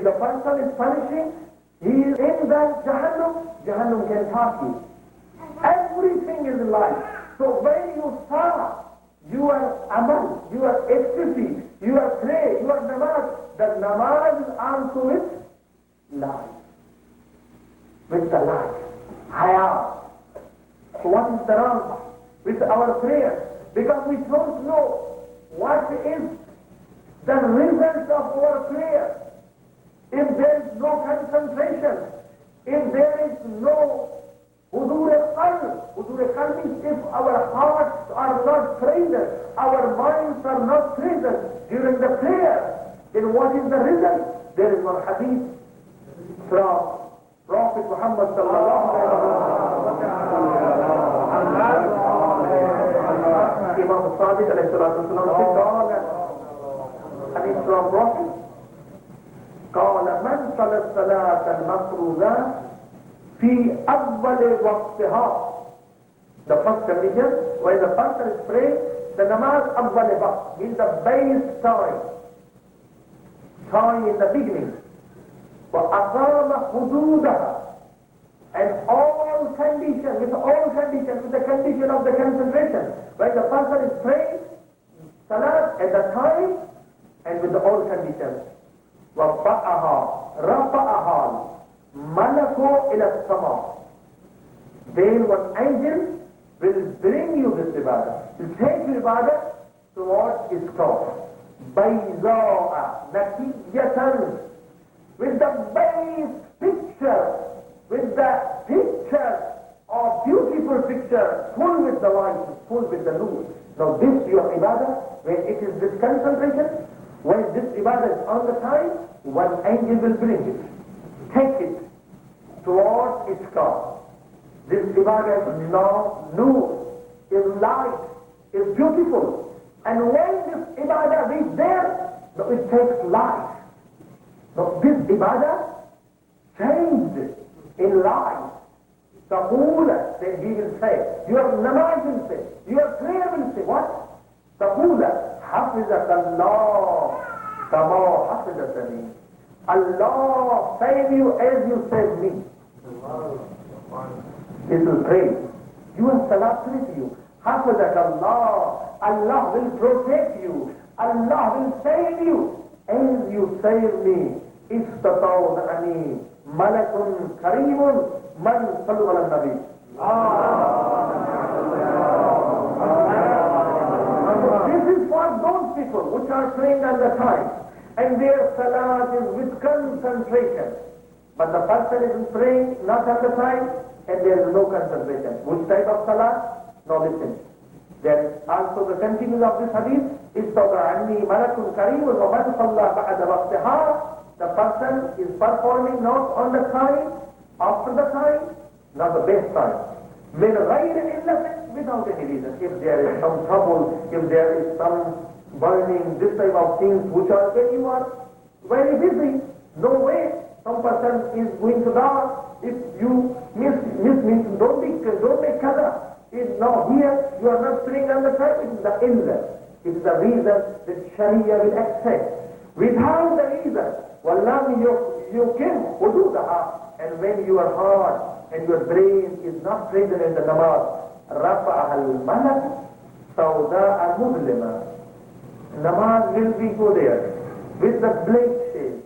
the person is punishing, he is in that Jahannam, Jahannam can touch you. Everything is life. So when you start your amal, your ecstasy, your prayer, your namaz, the namaz is also with life. With the life. Hayat. So what is the wrong with our prayer? Because we don't know what is the result of our prayer. If there is no concentration, if there is no Hudur-e-Qalb means if our hearts are not present, our minds are not present during the prayer, then what is the result? There is one hadith from Prophet Muhammad sallallahu alaihi wasallam. Imam Sadiq alayhi salatu wasalam said, hadith from Prophet, قال من صلى الصلاة المفروضة في أول وقتها. The first condition, when the person is praying, the namaz أول وقت means the base time in the beginning. وأقام حدودها, and all conditions, with the condition of the concentration, when the person is praying, salat at the time, and with all conditions. رفعها الملك إلى السماء. Then one angel will bring you this ibadah, will take your ibadah towards its top. بيضاء نقية, with the base picture, with the picture of beautiful picture, full with the light, full with the nur. Now this your ibadah, when it is this concentration, when this ibadah is on the time, one angel will bring it, take it towards its God. This ibadah is now nur, is light, is beautiful. And when this ibadah is there, it takes life. Now this ibadah changed in life. Taqula, then he will say, your namaz will say, your prayer will say, what? Taqula, حفظك الله كما حفظتني. Allah save you as you save me. It will pray. Your salat with you. حفظك الله. Allah will protect you. Allah will save you as you save me. استطاعني ملك كريم من صلى على النبي. This is for those people which are praying on the time, and their salat is with concentration. But the person is praying not at the time, and there is no concentration. Which type of salat? Now listen. There is also the continuation of this hadith. استطاعني ملك كريم ومن صلى بعد وقتها. The person is performing not on the time, after the time, not the best time. من غير إلة, without any reason. If there is some trouble, if there is some burning, this type of things which are when you are very busy, no way. Some person is going to die. If you miss means don't make qada. If now here you are not praying on the time, it is the illah. It is the reason that Sharia will accept. Without the reason, Wallahi yukim hududaha, and when your heart and your brain is not present in the namaz, rafa'aha al-malak sawda'a mudlima. Namaz will be go there with the black shade.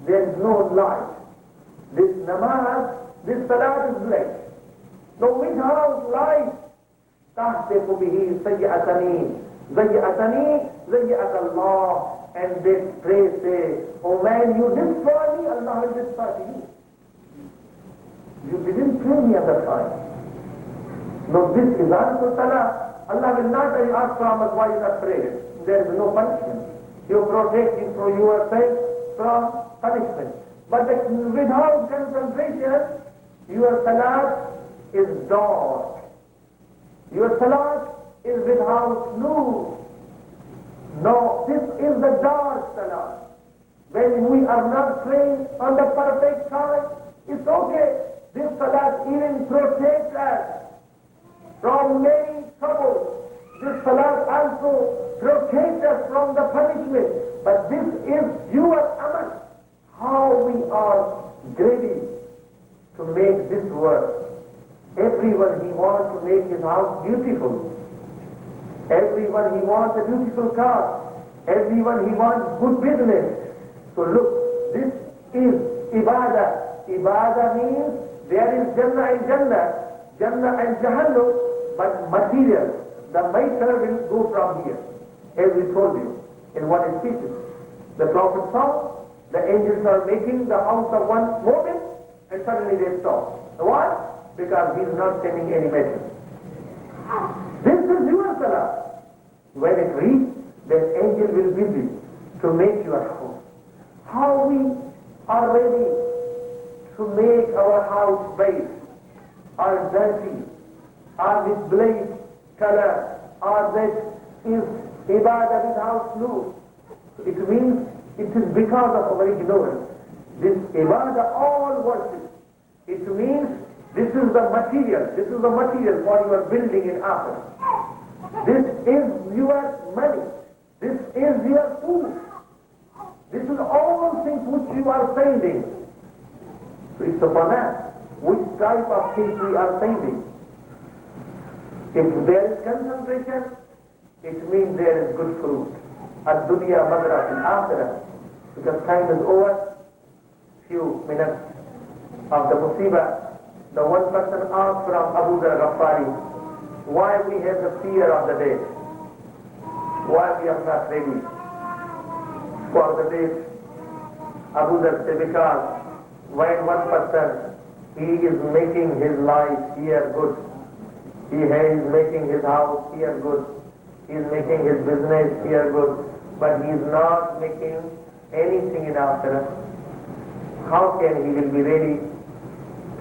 There is no light. This namaz, this salat is black. So without light, tahtifu bihi sayyi'atani, sayyi'at Allah. And they pray, say, oh man, you destroy me, Allah will destroy you. You didn't pray me at the time. No, this is also salah. Allah will not ask from us why you not prayed. There is no punishment. You protect him from yourself from punishment. But without concentration, your salat is dark. Your salat is without nur. No, this is the dark salah. When we are not praying on the perfect time, it's okay. This salah even protects us from many troubles. This salah also protects us from the punishment. But this is your amal. greedy to make this work. Everyone, he wants to make his house beautiful. Everyone, he wants a beautiful car. Everyone, he wants good business. So look, this is ibadah. Ibadah means there is Jannah and Jannah, Jannah and Jahannam, but material, the matter will go from here. As we told you in one species. The Prophet saw the angels are making the house of one moment and suddenly they stop. Why? Because he is not sending any message. This is your salah. When it reaches, then angel will busy to make your house. How we are ready to make our house bright, or dirty, or with black color, or that is ibadah without nur. It means it is because of our ignorance. This ibadah, all worship. It means this is the material for your building in Akhirah. This is your money. This is your food. This is all things which you are spending. So it's upon that. Which type of things we are spending? If there is concentration, it means there is good fruit. Ad-dunya madra al-akhirah. Because time is over, few minutes of the musibah, the one person asked from Abu Dhar Ghaffari, why we have the fear of the death? Why we are not ready for the death? Abu Dhar said, because when one person, he is making his life here good, he is making his house here good, he is making his business here good, but he is not making anything in Akhirah. How can he will be ready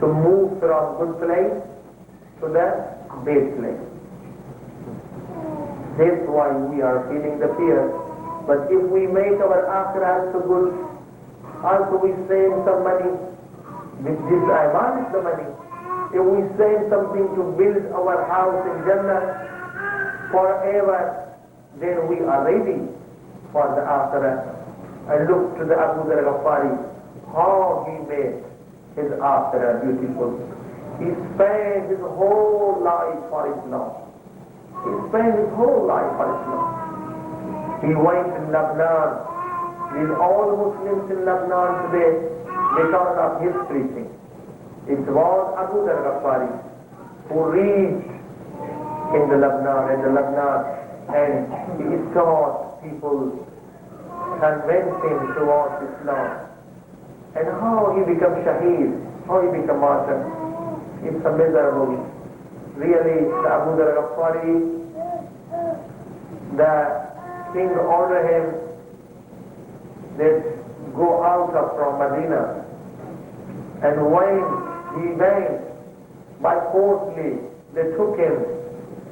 to move from good place to the bad place? That's why we are feeling the fear. But if we make our Akhirah so good, also we save some money, with this I manage the money. If we save something to build our house in Jannah forever, then we are ready for the Akhirah. And look to the Abu Dhar Ghaffari, how he made his Akhirah beautiful. He spent his whole life for Islam. He spent his whole life for Islam. He went in Lebanon with all Muslims in Lebanon today because of his preaching. It was Abu Dhar Ghaffari who reached in the Lebanon and he taught people, convinced him towards Islam. And how he became shaheed, how he became martyr. It's a miserable. Really, the Abu Dhar Ghaffari, the king ordered him that go out from Medina. And when he went, by forcefully, they took him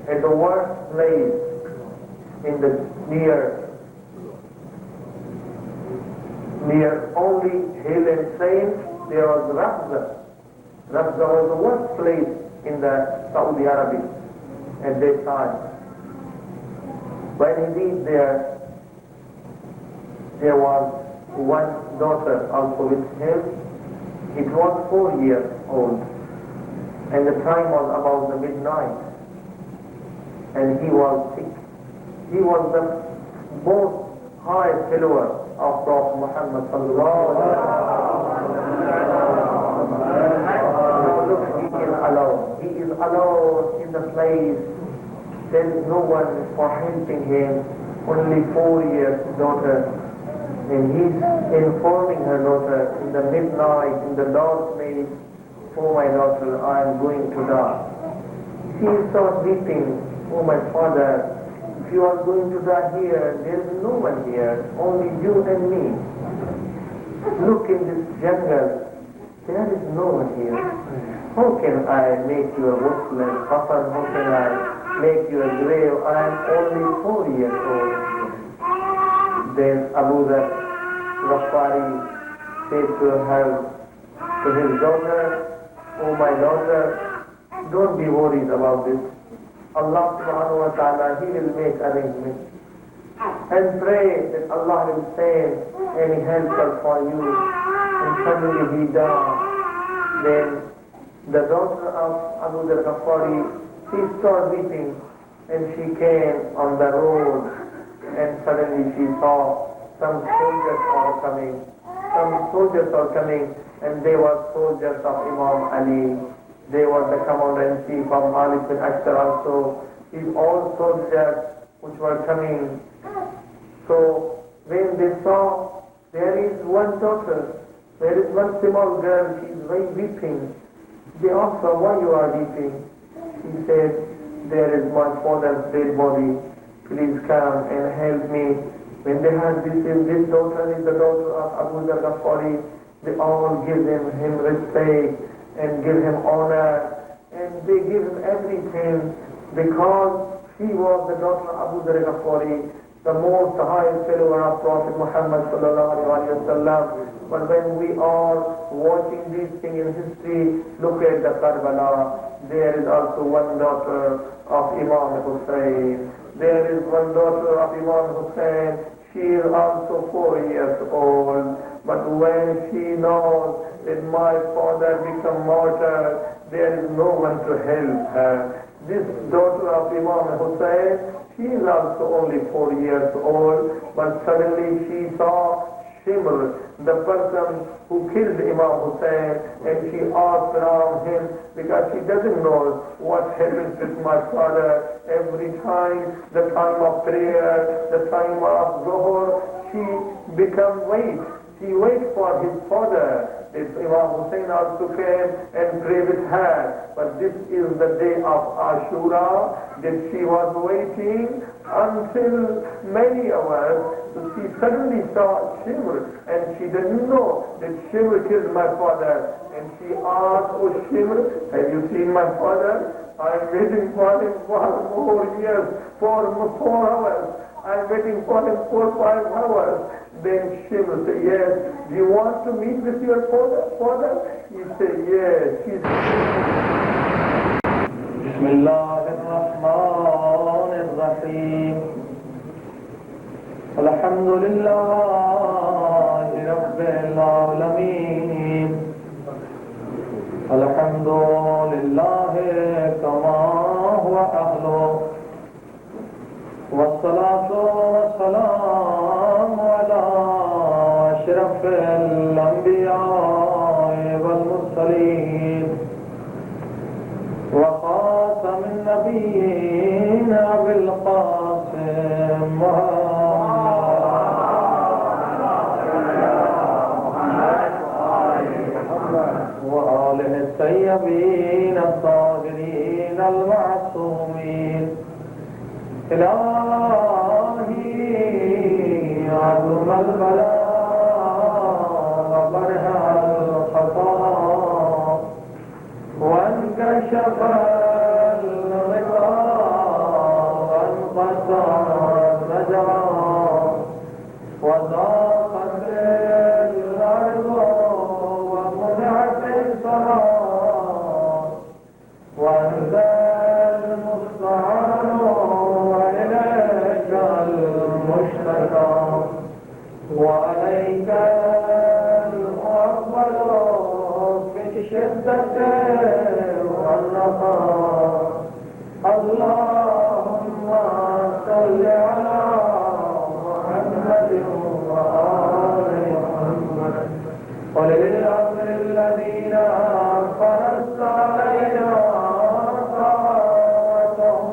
at the worst place in the near only hill and sand, there was Rabza. Rabza was the worst place in the Saudi Arabia at that time. When he reached there was one daughter also with him. It was 4 years old, and the time was about the midnight, and he was sick. He was the most high follower of Prophet Muhammad sallallahu alaihi wasallam. He is alone. He is alone in the place. There is no one for helping him. Only 4 years daughter. And he's informing her daughter in the midnight, in the dark place, oh my daughter, I am going to die. She is so weeping, oh my father, if you are going to die here, there is no one here, only you and me. Look in this jungle, there is no one here. How can I make you a Muslim? Papa, how can I make you a grave? I am only 4 years old. Then Abu Dhar Ghaffari said to his daughter, oh my daughter, don't be worried about this. Allah subhanahu wa ta'ala, He will make arrangements. And pray that Allah will send any helper for you. And suddenly he died. Then the daughter of Abu Ghafari, she started weeping, and she came on the road, and suddenly she saw some soldiers are coming. Some soldiers are coming, and they were soldiers of Imam Ali. They were the commander-in-chief of Malik bin Ashtar also. These all soldiers which were coming. So when they saw there is one daughter, there is one small girl, she is very weeping. They asked her, why you are weeping? She said, there is my father's dead body. Please come and help me. When they heard this daughter is the daughter of Abu Ghafari, they all give him respect and give him honor, and they give him everything because she was the daughter of Abu Ghafari, the most high follower of Prophet Muhammad sallallahu alaihi wasallam. But when we are watching these things in history, look at the Karbala. There is also one daughter of Imam Hussein. There is one daughter of Imam Hussein. She is also 4 years old. But when she knows that my father become martyr, there is no one to help her. This daughter of Imam Hussein, she is also only 4 years old, but suddenly she saw Shimr, the person who killed Imam Hussein, and she asked around him because she doesn't know what happens with my father. Every time, the time of prayer, the time of Zohar, she become wait. She waits for his father. If Imam Hussein also came and prayed with her. But this is the day of Ashura that she was waiting until many hours. So she suddenly saw Shimr, and she didn't know that Shimr killed my father. And she asked, oh Shimr, have you seen my father? I'm waiting for him for 4 years, for 4 hours. I'm waiting for him for 5 hours. Then Shimr said, yes. Do you want to meet with your father? He said, yes. Bismillah ar-Rahman ar-Rahim. Alhamdulillah Rabbil Alameen. Alhamdulillah kama huwa ahlu. والصلاة والسلام على أشرف الأنبياء والمرسلين وخاتم النبيين أبي القاسم وآله الطيبين الطاهرين المعصومين. إلهي عظم البلاء وبرها الخطا وانكشف الغطاء وانقطع النجوى وضاقت الأرض ومنعت السماء وأنت المستعان وعليك الأفضل في الشدة والرخاء. اللهم صل على محمد وآل محمد وللأمر الذين فرضت علينا طاعتهم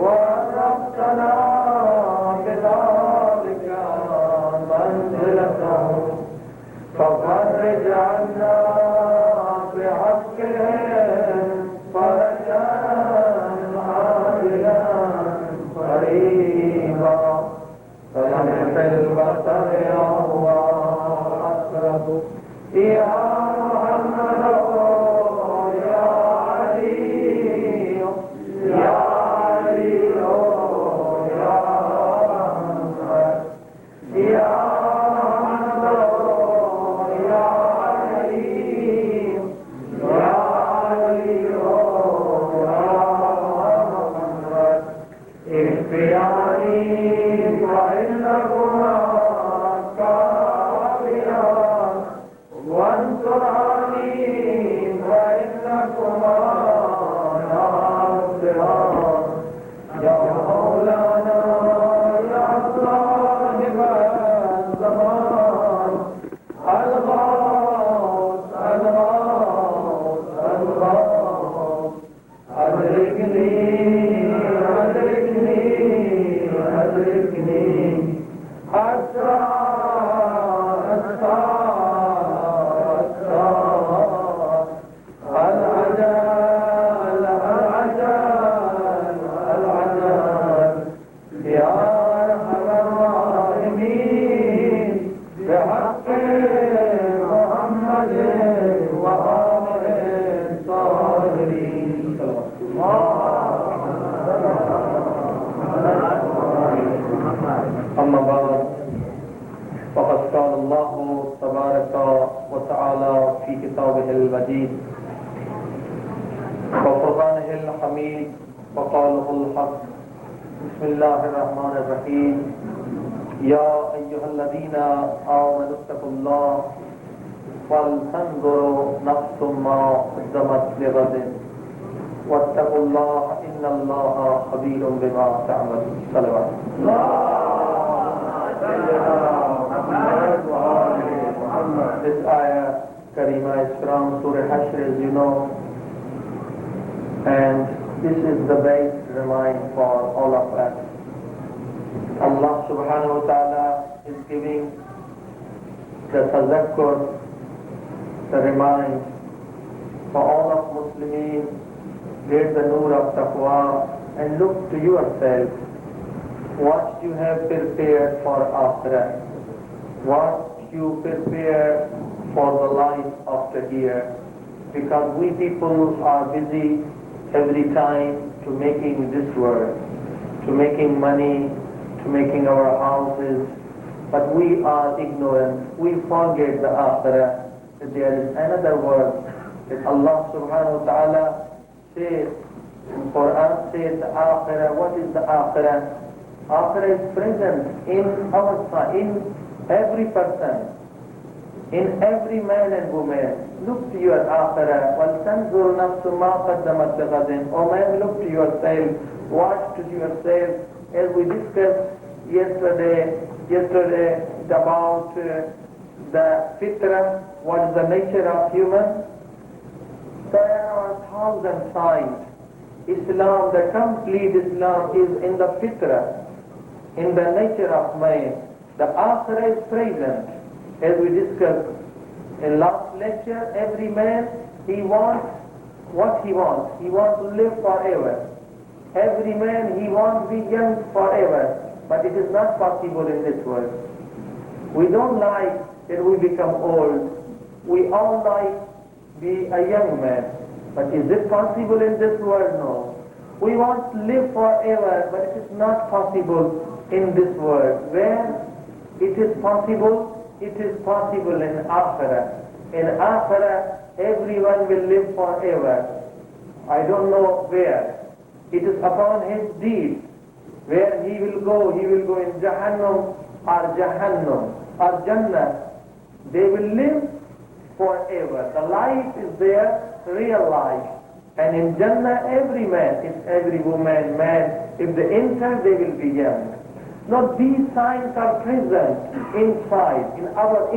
وأدركتنا ففرج عنا بحقهم فرجا عاجلا قريبا فلمح البصر وهو أقرب. يا محمد يا علي يا علي يا محمد يا أما بعد فقد قال الله تبارك وتعالى في كتابه المجيد وفرقانه الحميد وقاله الحق بسم الله الرحمن الرحيم يا أيها الذين آمنوا اتقوا الله ولتنظر نفس ما قدمت لغد واتقوا الله إن الله خبير بما تعملون صلوات This ayah, Karima, is from Surah Hashr, as you know, and this is the base remind for all of us. Allah subhanahu wa ta'ala is giving the tazakkur, the remind for all of Muslims, get the nur of taqwa and look to yourself. What you have prepared for akhirah, what you prepare for the life after here, because we people are busy every time to making this world, to making money, to making our houses, but we are ignorant. We forget the akhirah, that there is another world that Allah subhanahu wa ta'ala says for us, says the akhirah. What is the akhirah? Akhirah is present in our side, in every person, in every man and woman. Look to your akhirah. وَلْتَنْظُرْ نَفْسُ مَا قَدَّمَتْ لِغَدٍ. Oh man, look to yourself, watch to yourself. As we discussed yesterday about the fitrah, what is the nature of human. There are 1,000 signs. Islam, the complete Islam is in the fitrah, in the nature of man. The akhirah is present. As we discussed in last lecture, every man, he wants what he wants. He wants to live forever. Every man, he wants to be young forever. But it is not possible in this world. We don't like that we become old. We all like be a young man. But is it possible in this world? No. We want to live forever, but it is not possible in this world. Where it is possible? It is possible in Akhirah. In Akhirah, everyone will live forever. I don't know where. It is upon his deeds. Where he will go in Jahannam or Jannah. They will live forever. The life is there, real life. And in Jannah, every man, every woman, man, if they enter, they will be young. Now these signs are present inside, in our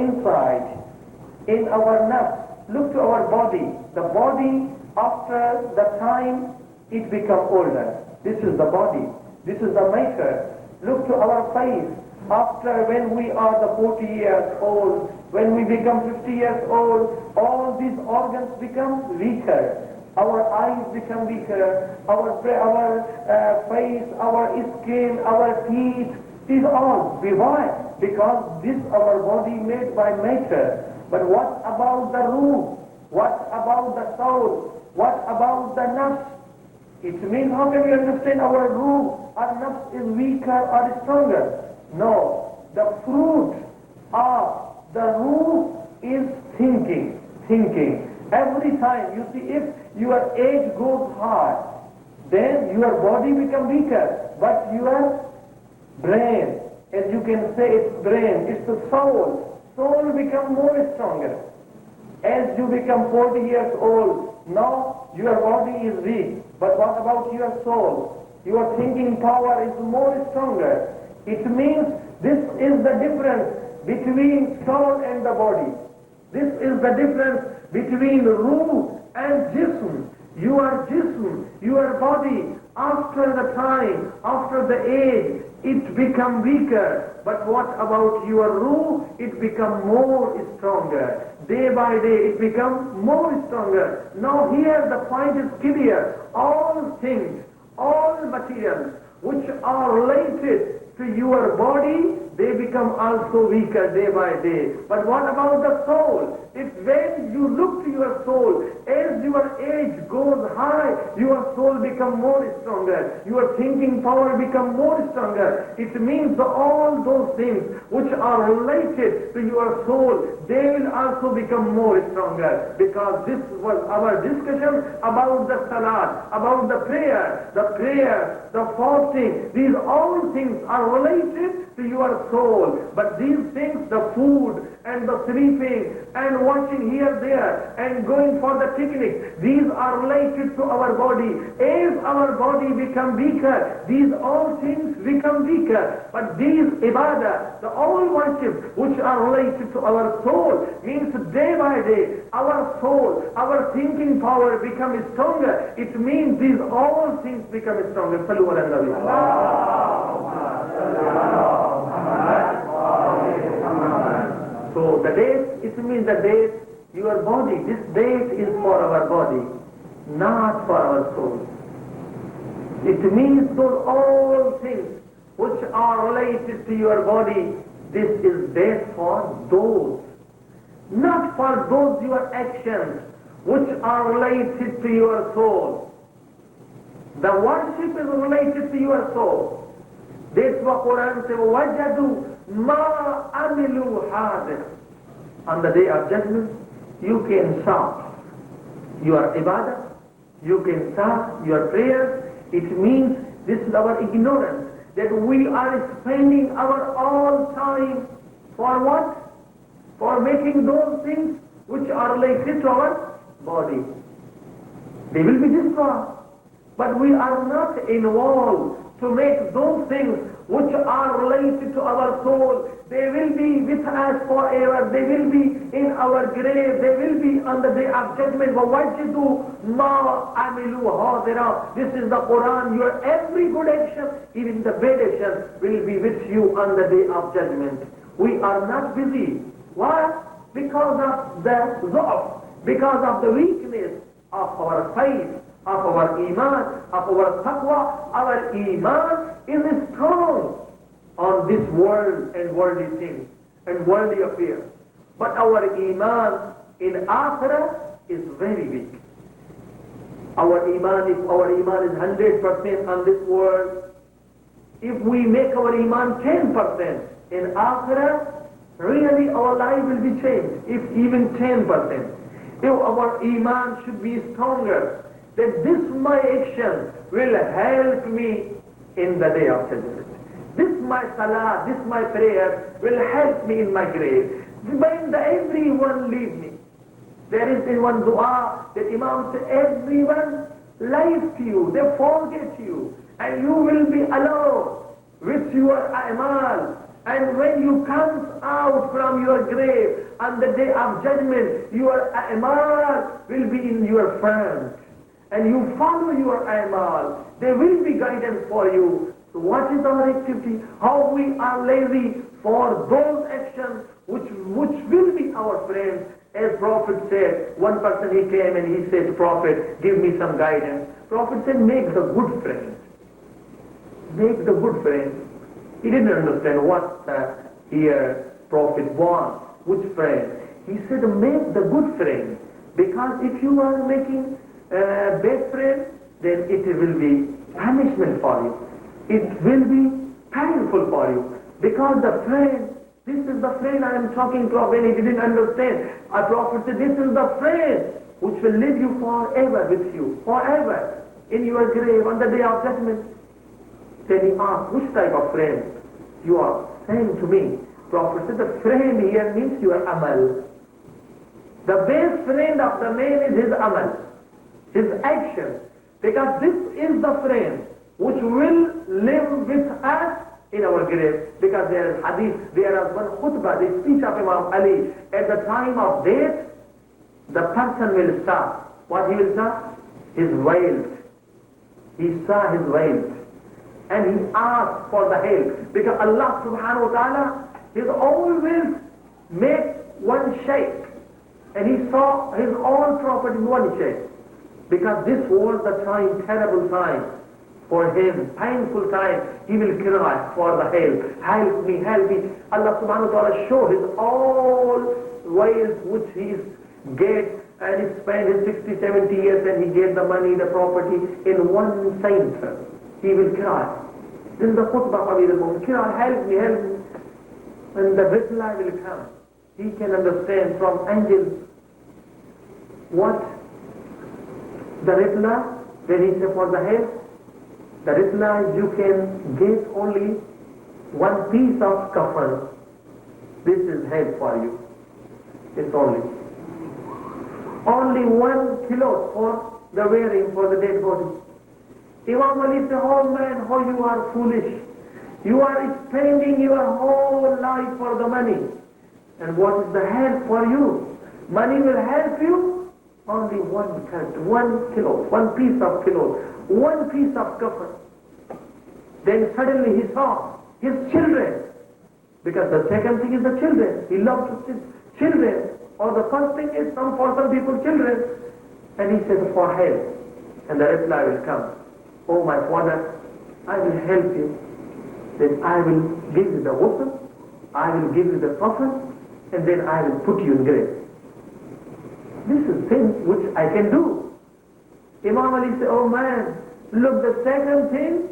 nafs. Look to our body. The body, after the time, it becomes older. This is the body. This is the maker. Look to our face. After when we are the 40 years old, when we become 50 years old, all these organs become weaker. Our eyes become weaker, our face, our skin, our teeth, these all. Why? Because this our body made by nature. But what about the ruh? What about the soul? What about the nafs? It means how can we understand our ruh? Our nafs is weaker or stronger? No. The fruit of the ruh is thinking. Every time, you see, if your age goes high, then your body becomes weaker, but your brain, as you can say, it's brain, it's the soul becomes more stronger. As you become 40 years old, now your body is weak, but what about your soul? Your thinking power is more stronger. It means this is the difference between soul and the body. This is the difference between ruh and jism. Your jism, your body, after the time, after the age, it become weaker. But what about your ruh? It become more stronger. Day by day it become more stronger. Now here the point is clear. All things, all materials which are related to your body, they become also weaker day by day. But what about the soul? If when you look to your soul, as your age goes high, your soul become more stronger. Your thinking power become more stronger. It means that all those things which are related to your soul, they will also become more stronger. Because this was our discussion about the salat, about the prayer, the fasting. These all things are related to your soul. But these things, the food and the sleeping and watching here, there and going for the picnic, these are related to our body. As our body become weaker, these all things become weaker. But these ibadah, the all worship which are related to our soul, means day by day our soul, our thinking power becomes stronger. It means these all things become stronger. Sallu ala Nabi. So the date, it means the date, your body, this date is for our body, not for our soul. It means those all things which are related to your body, this is date for those, not for those your actions which are related to your soul. The worship is related to your soul. That's what Quran says, وَجَدُوا مَا عَمِلُوا حَاضِرٍ. On the day of judgment, you can stop your ibadah, you can stop your prayers. It means this is our ignorance, that we are spending our all time for what? For making those things which are related to our body. They will be destroyed. But we are not involved to make those things which are related to our soul. They will be with us forever. They will be in our grave. They will be on the day of judgment. وَوَجِّدُوا مَا عَمِلُوا حَاضِرًا. This is the Quran. Your every good action, even the bad action, will be with you on the day of judgment. We are not busy. Why? Because of the dha'f, because of the weakness of our faith, of our iman, of our taqwa. Our iman is strong on this world and worldly things and worldly affairs. But our iman in akhirah is very weak. Our iman, if our iman is 100% on this world, if we make our iman 10% in akhirah, really our life will be changed, if even 10%. If our iman should be stronger, that this my action will help me in the day of judgment. This my salah, this my prayer will help me in my grave. When everyone leave me, there is in one dua that Imam said, everyone lies to you, they forget you, and you will be alone with your a'mal. And when you come out from your grave on the day of judgment, your a'mal will be in your front. And you follow your a'mal. There will be guidance for you. So what is our activity? How we are lazy for those actions which will be our friends. As Prophet said, one person he came and he said to Prophet, give me some guidance. Prophet said, make the good friend. Make the good friend. He didn't understand what here Prophet wants. Which friend? He said, make the good friend. Because if you are making bad friend, then it will be punishment for you. It will be painful for you. Because the friend, this is the friend I am talking to when he didn't understand. A prophet said, this is the friend which will live you forever with you, forever in your grave on the day of judgment. Then he asked, which type of friend you are saying to me? Prophet said, the friend here means your amal. The best friend of the man is his amal, his action. Because this is the friend which will live with us in our grave. Because there is hadith, there is one khutbah, the speech of Imam Ali. At the time of death, the person will stop. What he will stop? His wealth. He saw his wealth. and he asked for the help. Because Allah subhanahu wa ta'ala is always make one shaykh, and he saw his own prophet in one shaykh. Because this was the time, terrible time for him, painful time. He will cry for the help. Help me, help me. Allah subhanahu wa ta'ala show his all ways which he get, and he spent his 60, 70 years, and he gave the money, the property in one center. He will cry. This is the khutbah of Amir al-Mu'minin. Cry, help me, help me. And the reply will come. He can understand from angels what the reply, when he said for the help, the reply you can get only one piece of kafan. This is help for you. It's only 1 kilo for the wearing for the dead body. Imam Ali said, oh man, how you are foolish. You are spending your whole life for the money. And what is the help for you? Money will help you. Only 1 kilo, 1 piece of kilo, 1 piece of kafan. Then suddenly he saw his children. Because the second thing is the children. He loved his children. Or the first thing is for some people children. And he said for help. And the reply will come. Oh my father, I will help you. Then I will give you the ghusl, I will give you the coffin, and then I will put you in grave. This is thing which I can do. Imam Ali said, oh man, look, the second thing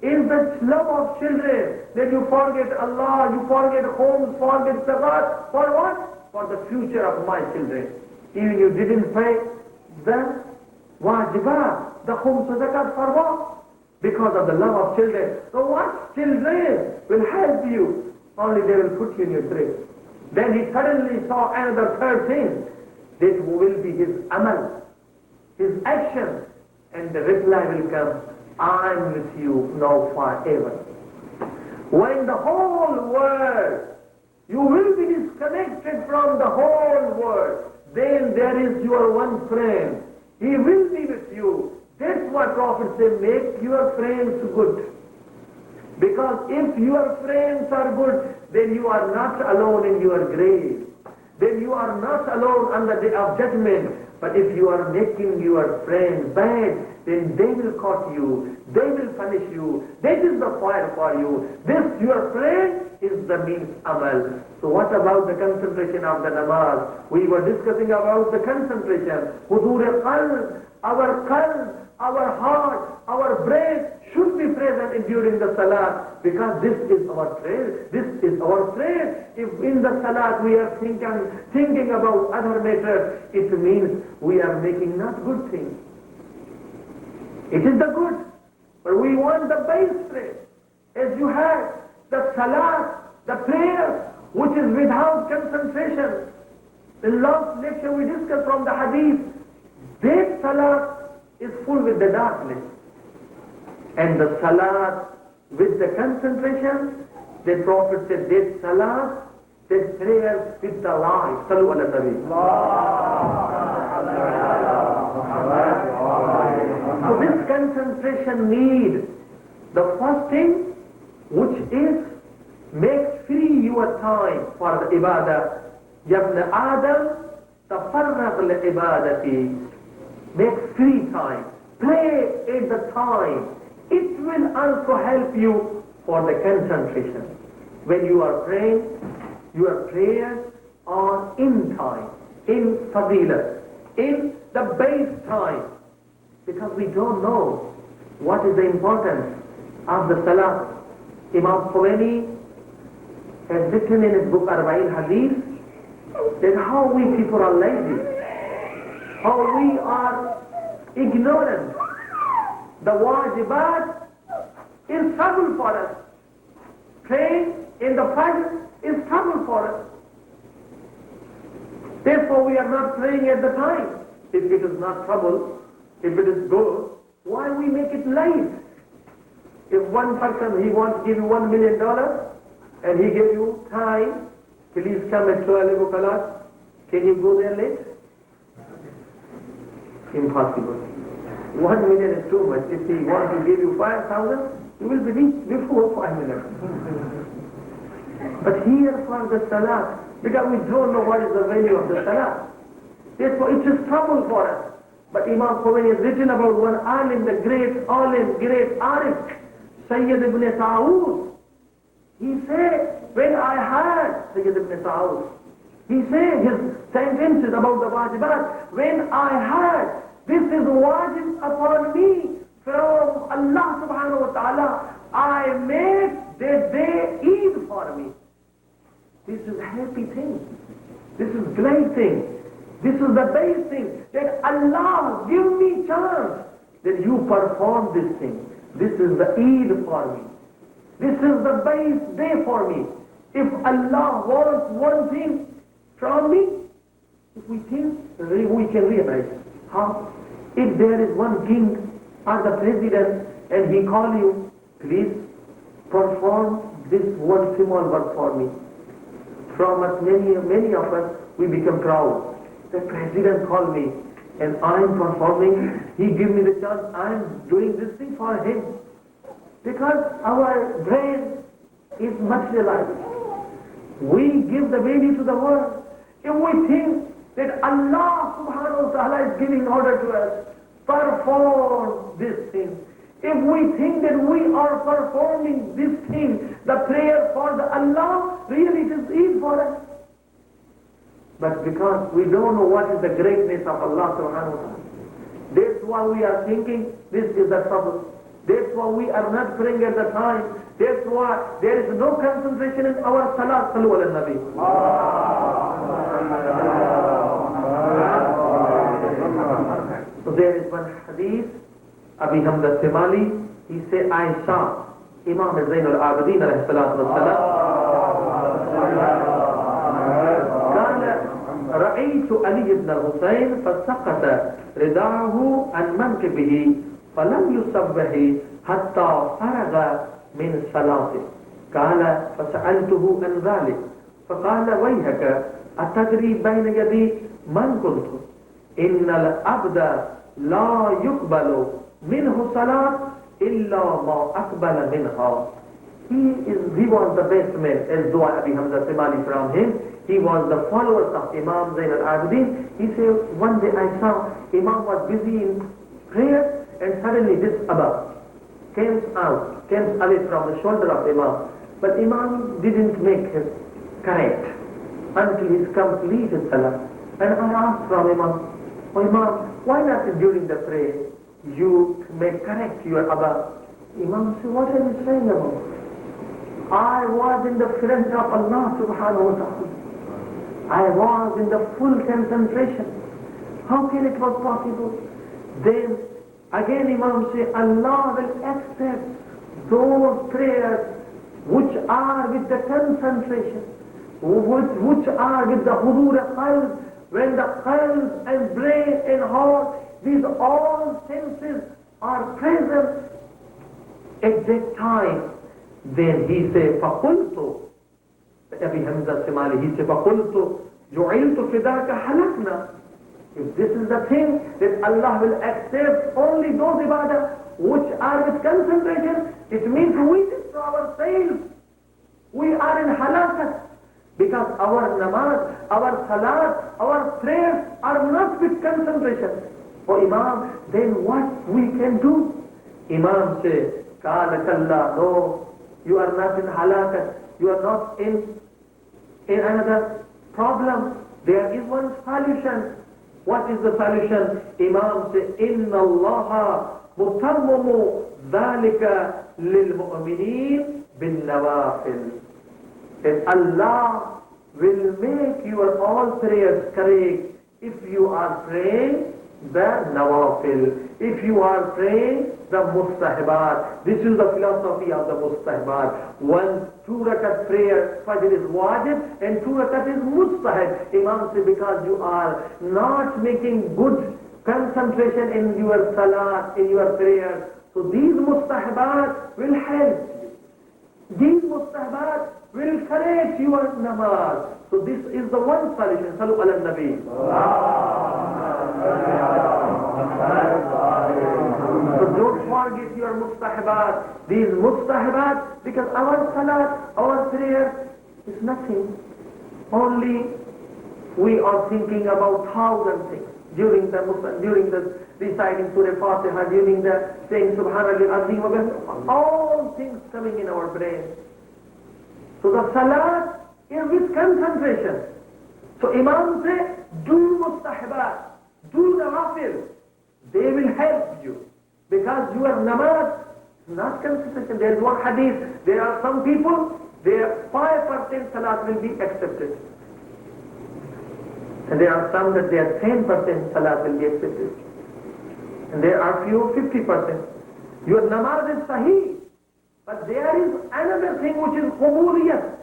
is the love of children. That you forget Allah, you forget homes, forget salat. For what? For the future of my children. Even you didn't pay the wajibat, the homes and zakat, for what? Because of the love of children. So what children will help you? Only they will put you in your grave. Then he suddenly saw another third thing. This will be his amal, his action. And the reply will come, I'm with you now forever. When the whole world, you will be disconnected from the whole world, then there is your one friend. He will be with you. That's what Prophet said, make your friends good. Because if your friends are good, then you are not alone in your grave. Then you are not alone on the day of judgment. But if you are making your friends bad, then they will caught you. They will punish you. That is the fire for you. This, your friend, is the means amal. So what about the concentration of the namaz? We were discussing about the concentration. Hudur qalb, our qalb, our heart, our brain should be present during the salat, because this is our prayer. This is our prayer. If in the salat we are thinking about other matters, it means we are making not good things. It is the good, but we want the base prayer. As you have the salat, the prayer, which is without concentration. In last lecture we discussed from the hadith, that salat is full with the darkness. And the salat with the concentration, the Prophet said, that salat, that prayer with the light. Salu ala Nabi. So this concentration need, the first thing, which is, make free your time for the ibadah. Yabna Adam, tafarraq li-ibadati. Make free time. Play at the time. It will also help you for the concentration. When you are praying, your prayers are in time, in fadilah, in the base time. Because we don't know what is the importance of the salah. Imam Khomeini has written in his book Arba'in Hadith that how we people are lazy, how we are ignorant. The wajibat is trouble for us. Praying in the Fajr is trouble for us. Therefore we are not praying at the time. If it is not trouble, if it is good, why we make it late? If one person, he wants to give you $1 million, and he gives you time, please come at 12 o'clock, can you go there late? Impossible. 1 million is too much. If he wants to give you 5,000, you will be reached before 5 minutes. But here for the salah, because we don't know what is the value of the salah. Therefore it is trouble for us. But Imam Khomeini has written about one alim, the great alim, great arif, Sayyid ibn Ta'ud. He said, when I heard Sayyid ibn Ta'ud, he said his sentences about the wajibat, when I heard this is wajib upon me from Allah subhanahu wa ta'ala, I made the day Eid for me. This is a happy thing. This is great thing. This is the best thing. That Allah give me chance that you perform this thing. This is the Eid for me. This is the best day for me. If Allah wants one thing from me, if we think, we can realize how. If there is one king or the president and he call you, please perform this one small work for me. From us, many of us, we become proud. The president called me and I'm performing, he give me the chance, I'm doing this thing for him. Because our brain is materialized. We give the value to the world. If we think that Allah subhanahu wa ta'ala is giving order to us, perform this thing. If we think that we are performing this thing, the prayer for the Allah, really it is easy for us. But because we don't know what is the greatness of Allah subhanahu wa ta'ala, that's why we are thinking this is the trouble. That's why we are not praying at the time. That's why there is no concentration in our salat. Sallu ala nabi. So there is one hadith, Abi Hamza Simali, he said, I saw Imam Zain al-Abidin alayhi salatu wa salam. رأيت علي بن الحسين فسقط رداعه عن منكبه فلم يصبه حتى فرغ من صلاته. قال فسألته عن ذلك فقال ويحك أتدري بين يدي من كنت إن العبد لا يقبل منه صلاة إلا ما أقبل منها. He was the best man, as Dua Abi Hamza Simali from him. He was the follower of Imam Zain al-Abidin. He said, one day I saw Imam was busy in prayer and suddenly this above came away from the shoulder of Imam. But Imam didn't make it correct until he completed Salah. And I asked from Imam, oh Imam, why not during the prayer you make correct your above? Imam said, what are you saying about? I was in the front of Allah subhanahu wa ta'ala. I was in the full concentration. How can it was possible? Then again Imam said, Allah will accept those prayers which are with the concentration, which are with the hudur qalb, when the qalb and brain and heart, these all senses are present at that time. Then he said, فَقُلْتُ Abi Hamza Simali, he said, فَقُلْتُ جُعِلْتُ فِدَاكَ حَلَقْنَا. If this is the thing, that Allah will accept only those ibadah which are with concentration, it means we destroy ourselves. We are in halakat. Because our namaz, our salat, our prayers are not with concentration. For Imam, then what we can do? Imam said, قَالَ كَلَّا, no. You are not in halakat. You are not in another problem. There is one solution. What is the solution? Imam says, إِنَّ اللَّهَ مُتَمَّمُ ذَلِكَ لِلْمُؤْمِنِينَ بِالنَّوَافِلِ. That Allah will make your all prayers correct if you are praying the nawafil. If you are praying the mustahabat. This is the philosophy of the mustahabat. 2 rakat prayer, Fajr is wajib and 2 rakat is mustahab. Imam says, because you are not making good concentration in your salat, in your prayer, so these mustahabat will help you. These mustahabat will correct your namaz. So this is the one solution. Sallu ala nabi. So don't forget your mustahabat. These mustahabat, because our salat, our prayer is nothing. Only we are thinking about thousand things during the reciting Surah Fatiha, during the saying Subhanallah Azim, all things coming in our brain. So the salat is with concentration. So Imam say, do mustahabat, do the nawafil. They will help you. Because your namaz is not concentration. There is one hadith, there are some people, their 5% salat will be accepted. And there are some that their 10% salat will be accepted. And there are few 50%. Your namaz is sahih. But there is another thing which is qubuliyat.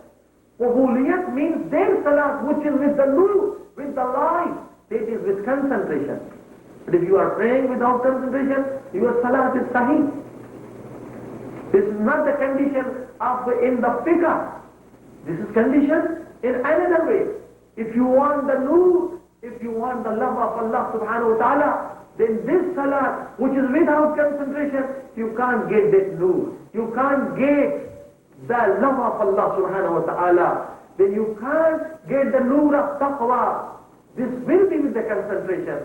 Qubuliyat means their salat which is with the nur, with the light. It is with concentration. But if you are praying without concentration, your salat is sahih. This is not the condition of in the fiqh. This is condition in another way. If you want the nur, if you want the love of Allah subhanahu wa ta'ala, then this salat, which is without concentration, you can't get that nur. You can't get the love of Allah subhanahu wa ta'ala. Then you can't get the nur of taqwa. This will be with the concentration.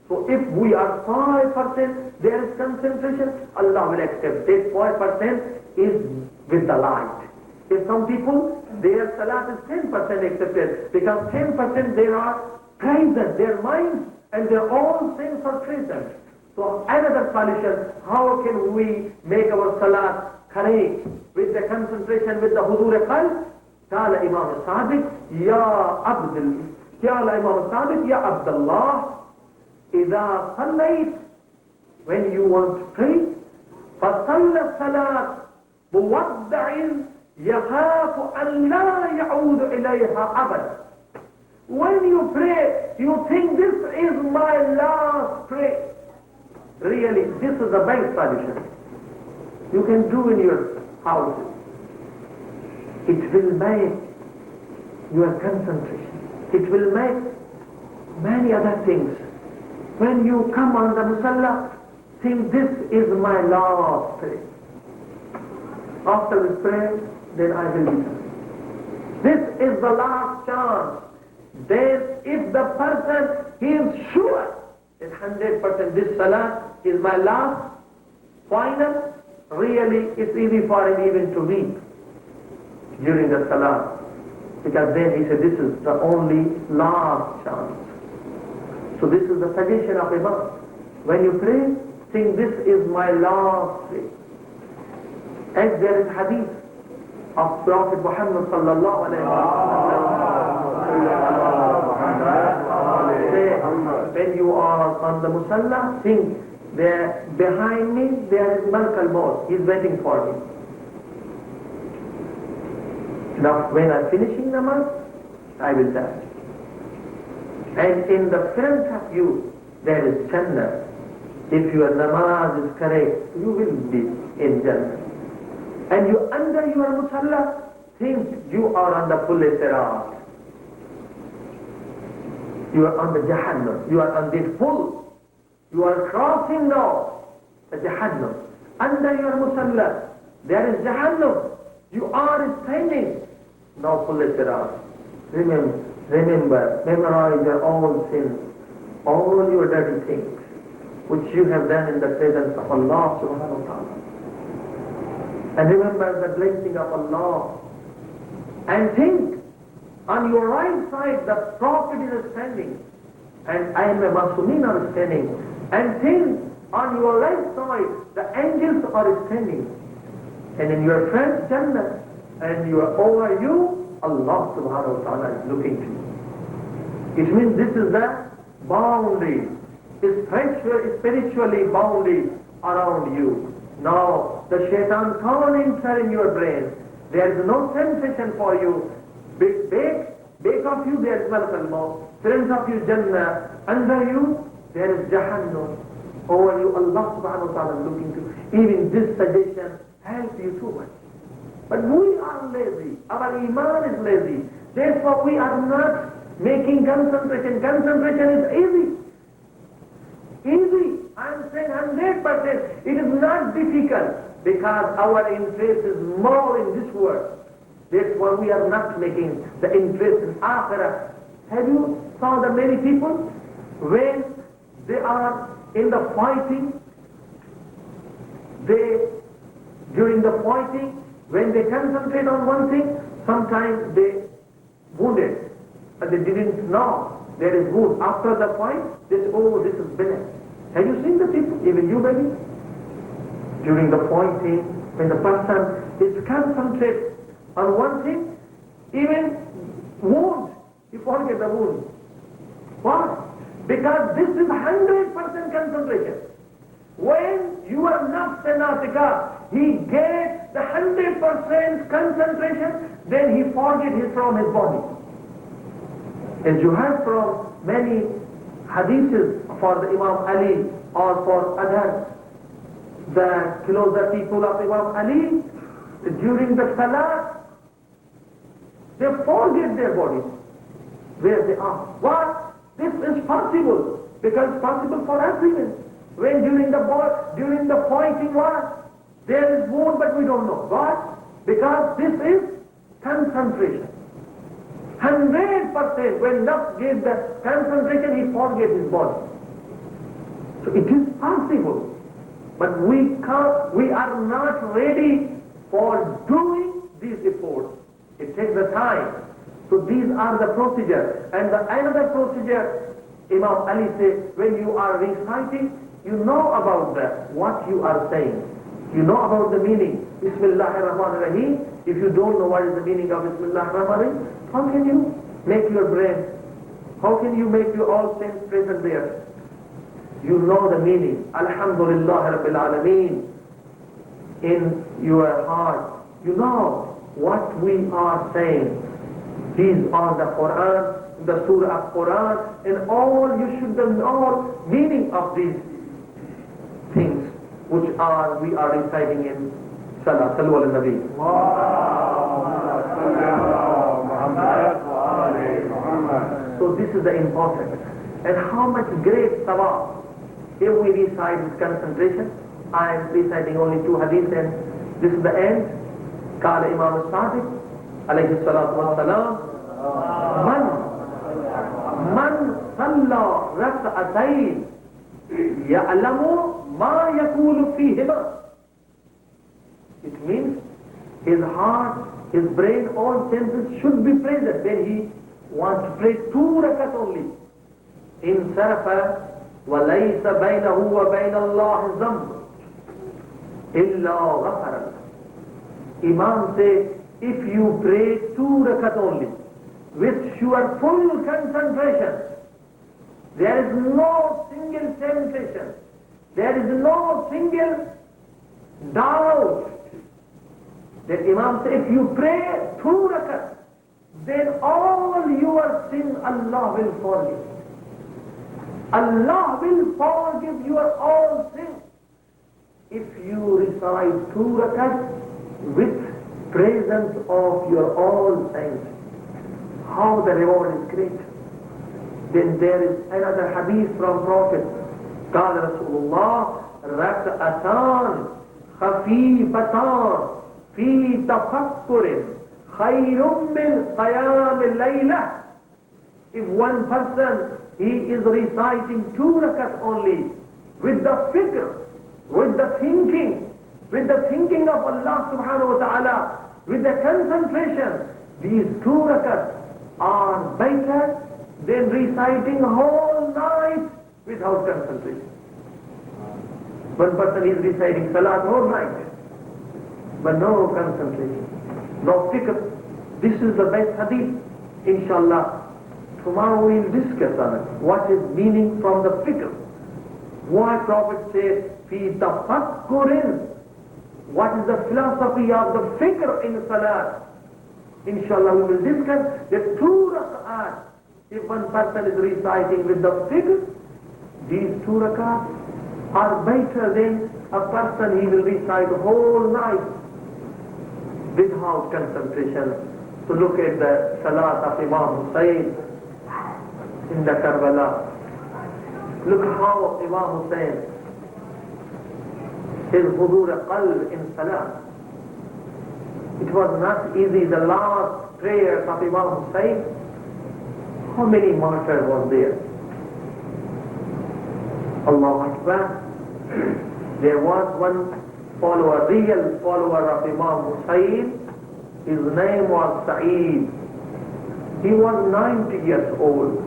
So if we are 5%, there is concentration, Allah will accept. This 5% is with the light. If some people, their salat is 10% accepted, because 10% they are present, their minds and their own sins are present. So another solution, how can we make our salat correct with the concentration, with the hudur qalb? قال Imam Sadiq, قال Imam Sadiq, Ya Abdullah, إذا صليت, when you want to pray, فصل الصلاة بوضع يخاف أن لا يعود إليها أبدا. When you pray, you think this is my last prayer. Really, this is the best solution. You can do in your houses. It will make your concentration. It will make many other things. When you come on the musalla, think this is my last prayer. After this prayer, then I will be done. This is the last chance. Then if the person is sure that 100% this salah is my last, final, really it's easy for him even to weep during the salah. Because then he said this is the only last chance. So this is the suggestion of Imam. When you pray, think this is my last prayer. As there is hadith of Prophet Muhammad sallallahu alayhi wa sallam. When you are on the musalla, think there behind me there is Malak al-Maut. He is waiting for me. Now when I am finishing namaz, I will die. And in the front of you there is Jannah. If your namaz is correct, you will be in Jannah. And you under your musalla, think you are on the full sirat. You are on the Jahannam. You are on the full. You are crossing now the Jahannam. Under your musalla, there is Jahannam. You are standing now full sirat. Remember, memorize your own sins, all your dirty things, which you have done in the presence of Allah subhanahu wa ta'ala. And remember the blessing of Allah. And think, on your right side the Prophet is standing, and I am a Masumin are standing. And think, on your left side the angels are standing. And in your front Jannah, and you are over you, Allah subhanahu wa ta'ala is looking to you. It means this is the boundary, spiritually boundary around you. Now, the shaitan can't enter in your brain. There is no sensation for you. Back of you there is Malak al-Maut. Front of you Jannah. Under you there is Jahannam. Over you Allah subhanahu wa ta'ala is looking to. Even this suggestion helps you so much. But we are lazy. Our iman is lazy. Therefore we are not making concentration. Concentration is easy. Easy. I'm saying 100%. It is not difficult because our interest is more in this world. That's why we are not making the interest in akhirah. Have you saw the many people when they are in the fighting, during the fighting, when they concentrate on one thing, sometimes they wounded, but they didn't know there is wound. After the fight, they say, oh, this is bad. Have you seen the people, even you maybe? During the fighting, when the person is concentrated on one thing, even wound, you forget the wound. Why? Because this is 100% concentration. When your nafs and atika, he gets the 100% concentration, then he forgets his from his body. As you heard from many hadiths for the Imam Ali or for others, the closer people of Imam Ali, during the salah, they forget their bodies, where they are. Why? This is possible, because it's possible for everyone. When during the fighting war, there is wound, but we don't know. Why? Because this is concentration. 100%, when nafs gives the concentration, he forgets his body. So it is possible, but we are not ready for doing these efforts. It takes the time. So these are the procedures. And another procedure, Imam Ali says, when you are reciting, you know about what you are saying. You know about the meaning. Bismillahir-Rahmanir-Rahim. If you don't know what is the meaning of Bismillahir-Rahmanir-Rahim, how can you make your brain? How can you make your all sense present there? You know the meaning. Alhamdulillah Rabbil Alameen. In your heart, you know what we are saying. These are the Quran, the Surah of Quran, and all you should know meaning of these things which we are reciting in Salah. Sallu ala Nabi. So this is the important. And how much great sawab if we recite with concentration. I am reciting only 2 hadiths and this is the end. قال Imam al-Sadiq alayhi salatu wa salam, man salla rak'atayn ya'lamu ma yakulu fihima. It means his heart, his brain, all senses should be present when he wants to pray 2 rakat only. In sarafa وَلَيْسَ بَيْنَهُ وَبَيْنَ اللَّهِ ذَنْبٌ إِلَّا غَفَرَ لَهُ. Imam says, if you pray 2 rakat only, with your full concentration, there is no single temptation, there is no single doubt, that Imam says, if you pray 2 rakat, then all your sin Allah will forgive. Allah will forgive your all sins if you recite 2 rakat with presence of your all saints. How the reward is great. Then there is another hadith from Prophet. قال رسول الله ركعتان خفيفتان في تفكر خير من قيام الليلة. If one person, he is reciting 2 rakat only, with the fikr, with the thinking of Allah subhanahu wa ta'ala, with the concentration, these 2 rakat are better than reciting whole night without concentration. One person is reciting salat whole night, but no concentration, no fikr. This is the best hadith, inshallah. Tomorrow we will discuss on it. What is meaning from the fikr? Why Prophet says, fi tafakkurin? What is the philosophy of the fikr in salat? Inshallah we will discuss the 2 rak'at. If one person is reciting with the fikr, these 2 rak'at are better than a person he will recite the whole night without concentration. So look at the salat of Imam Hussain in the Karbala. Look how Imam Hussain his hudur qalb in salah. It was not easy. The last prayers of Imam Hussain, how many martyrs was there? Allah Akbar. There was one follower, real follower of Imam Hussain. His name was Saeed. He was 90 years old.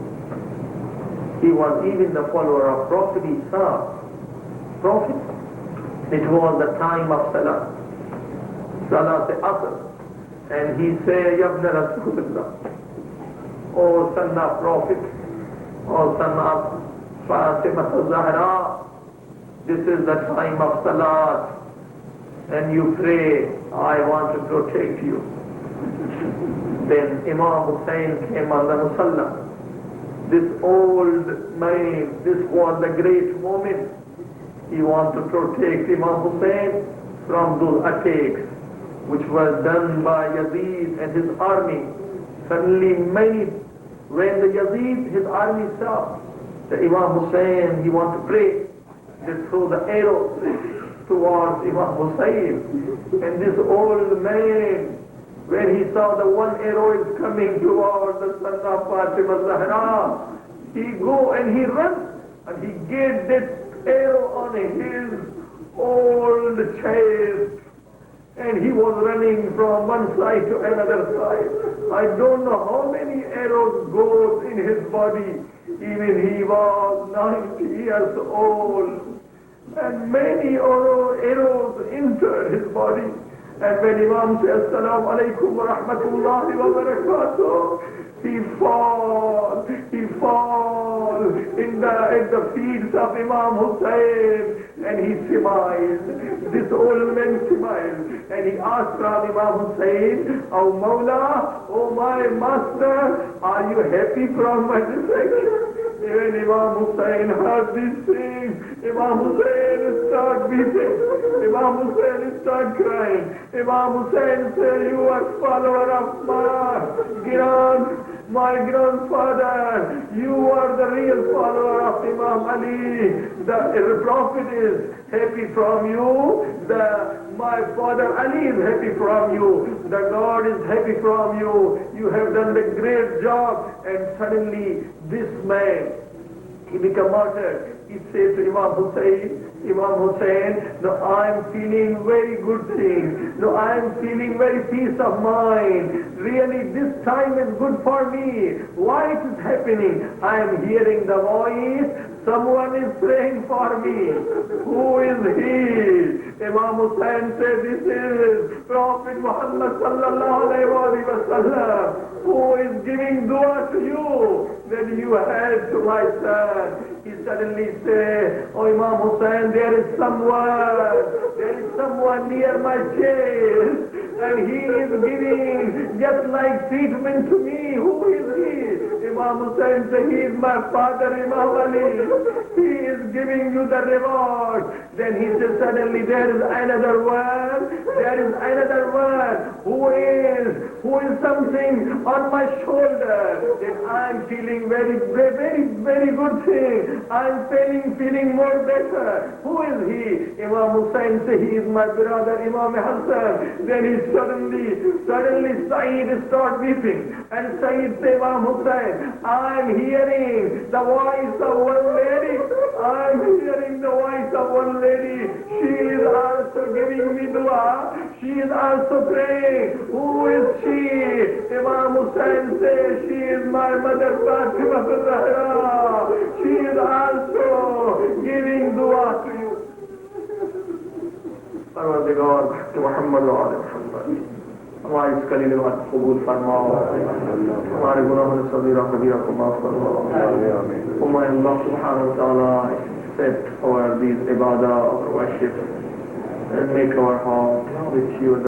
He was even the follower of Prophet Isa. Prophet. It was the time of Salah. Salah Asr. And he said, Yabna Rasulullah, O son of Prophet, O son of Fatima Zahra, this is the time of Salat, and you pray, I want to protect you. Then Imam Hussain came on the Musalla. This old man, this was the great moment. He wanted to protect Imam Hussain from those attacks which were done by Yazid and his army. Suddenly when the Yazid, his army saw that Imam Hussain, he wanted to pray, they threw the arrow towards Imam Hussain. And this old man, when he saw the one arrow is coming towards the son of Fatima Zahra, he go and he runs and he gave that arrow on his old chest. And he was running from one side to another side. I don't know how many arrows goes in his body. Even he was 90 years old. And many arrows entered his body. And when Imam says, Assalamu alaikum wa rahmatullahi wa barakatuh, he fall at the feet of Imam Hussain, and he smiled. This old man smiled, and he asked from Imam Hussain, Oh Mawla, oh my master, are you happy from my defection? When Imam Hussain heard these things, Imam Hussain started weeping. Imam Hussain started crying. Imam Hussain said, you are follower of my grandfather. You are the real follower of Imam Ali. The Prophet is happy from you. My father Ali is happy from you. The God is happy from you. You have done the great job. And suddenly this man, he became martyred. He said to Imam Hussain, no, I'm feeling very good thing. No, I'm feeling very peace of mind. Really, this time is good for me. Why it is happening? I am hearing the voice. Someone is praying for me. Who is he? Imam Hussain said, this is Prophet Muhammad sallallahu alayhi wa sallam, who is giving dua to you. Then you had to my son. He suddenly said, Oh Imam Hussain, there is someone near my chest, and he is giving just like treatment to me. Who is he? Imam Hussain said, he is my father, Imam Ali. He is giving you the reward. Then he said, suddenly there is another one. Who is something on my shoulder. Then I'm feeling very, very, very good thing. I'm feeling more better. Who is he? Imam Hussain said, he is my brother, Imam Hassan. Then he suddenly Saeed started weeping. And Saeed said, Imam Hussain, I'm hearing the voice of one lady. She is also giving me dua. She is also praying. Who is she? Imam Hussain says, she is my mother Fatima Zahra. She is also giving dua to you. परवरदिगार मोहम्मद व आले मोहम्मद हमारी इस कलीले बात कबूल फरमाओ हमारे गुनाहों से सगीरा कबीरा को माफ फरमाओ उम्मा अल्लाह सुब्हानहु व तआला accept our these ibadah, our worship, and make our heart with you.